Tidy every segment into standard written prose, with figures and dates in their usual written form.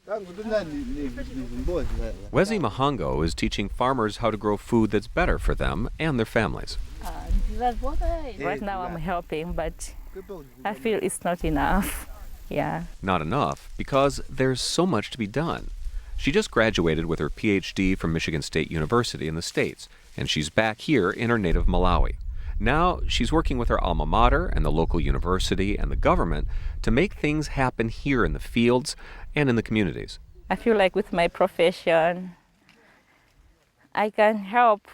Wezi Mhango is teaching farmers how to grow food that's better for them and their families. Right now I'm helping, but I feel it's not enough. Yeah. Not enough because there's so much to be done. She just graduated with her PhD from Michigan State University in the States, and she's back here in her native Malawi. Now she's working with her alma mater and the local university and the government to make things happen here in the fields and in the communities. I feel like with my profession, I can help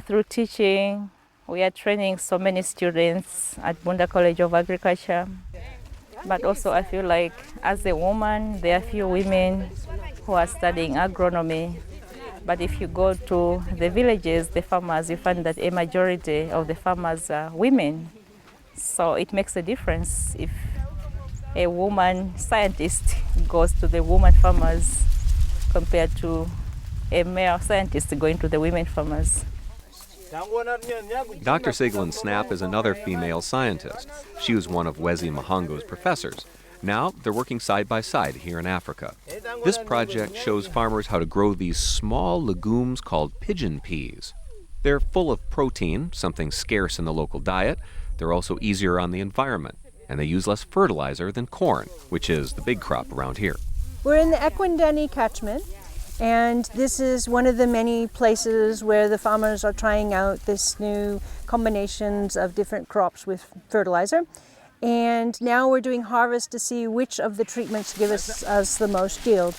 through teaching. We are training so many students at Bunda College of Agriculture. But also I feel like as a woman, there are few women who are studying agronomy. But if you go to the villages, the farmers, you find that a majority of the farmers are women. So it makes a difference if a woman scientist goes to the woman farmers compared to a male scientist going to the women farmers. Dr. Sieglinde Snapp is another female scientist. She was one of Wezi Mhango's professors. Now they're working side by side here in Africa. This project shows farmers how to grow these small legumes called pigeon peas. They're full of protein, something scarce in the local diet. They're also easier on the environment, and they use less fertilizer than corn, which is the big crop around here. We're in the Ekwendeni catchment, and this is one of the many places where the farmers are trying out this new combinations of different crops with fertilizer. And now we're doing harvest to see which of the treatments give us the most yield.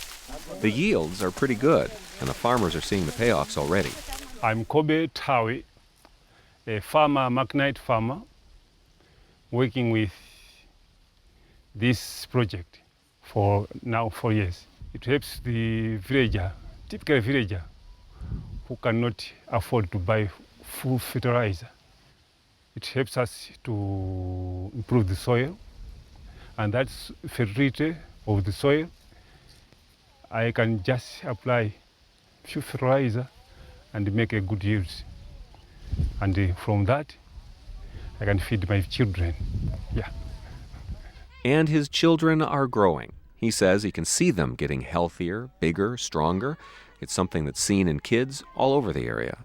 The yields are pretty good, and the farmers are seeing the payoffs already. I'm Kobe Tawi, a farmer, Magnite farmer, working with this project for now 4 years. It helps the villager, typical villager, who cannot afford to buy full fertilizer. It helps us to improve the soil, and that's fertility of the soil. I can just apply few fertilizer and make a good yield. And from that, I can feed my children. Yeah. And his children are growing. He says he can see them getting healthier, bigger, stronger. It's something that's seen in kids all over the area.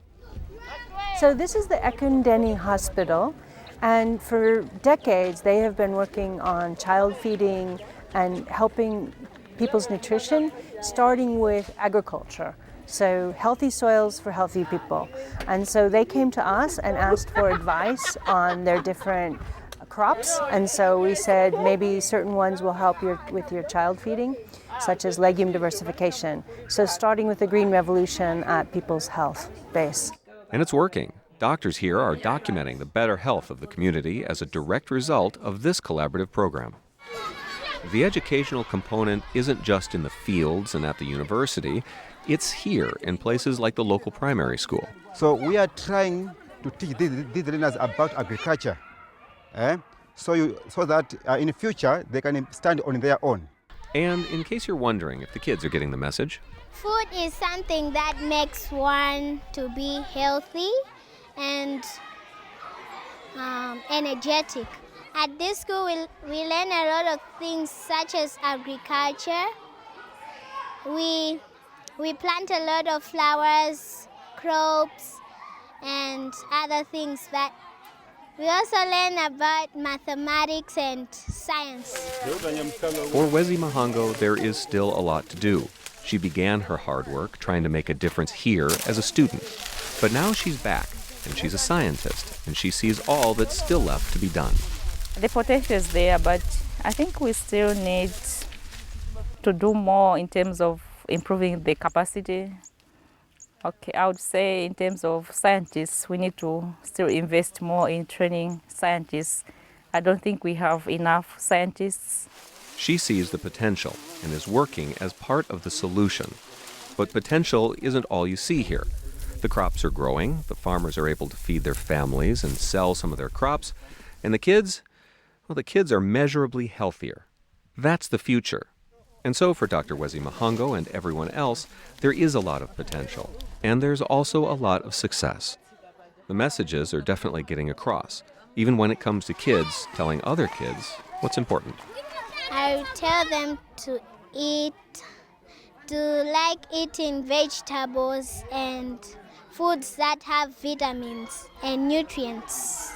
So this is the Ekwendeni Hospital, and for decades they have been working on child feeding and helping people's nutrition, starting with agriculture. So healthy soils for healthy people. And so they came to us and asked for advice on their different crops, and so we said maybe certain ones will help with your child feeding, such as legume diversification. So starting with the Green Revolution at people's health base. And it's working. Doctors here are documenting the better health of the community as a direct result of this collaborative program. The educational component isn't just in the fields and at the university, it's here in places like the local primary school. So we are trying to teach these learners about agriculture, so that in the future they can stand on their own. And in case you're wondering if the kids are getting the message, food is something that makes one to be healthy and energetic. At this school, we learn a lot of things such as agriculture. We plant a lot of flowers, crops, and other things. But we also learn about mathematics and science. For Wezi Mhango, there is still a lot to do. She began her hard work trying to make a difference here as a student. But now she's back, and she's a scientist, and she sees all that's still left to be done. The potential is there, but I think we still need to do more in terms of improving the capacity. Okay, I would say in terms of scientists, we need to still invest more in training scientists. I don't think we have enough scientists. She sees the potential and is working as part of the solution. But potential isn't all you see here. The crops are growing, the farmers are able to feed their families and sell some of their crops, and the kids, well, the kids are measurably healthier. That's the future. And so for Dr. Wezi Mhango and everyone else, there is a lot of potential. And there's also a lot of success. The messages are definitely getting across, even when it comes to kids telling other kids what's important. I tell them to eat to like eating vegetables and foods that have vitamins and nutrients.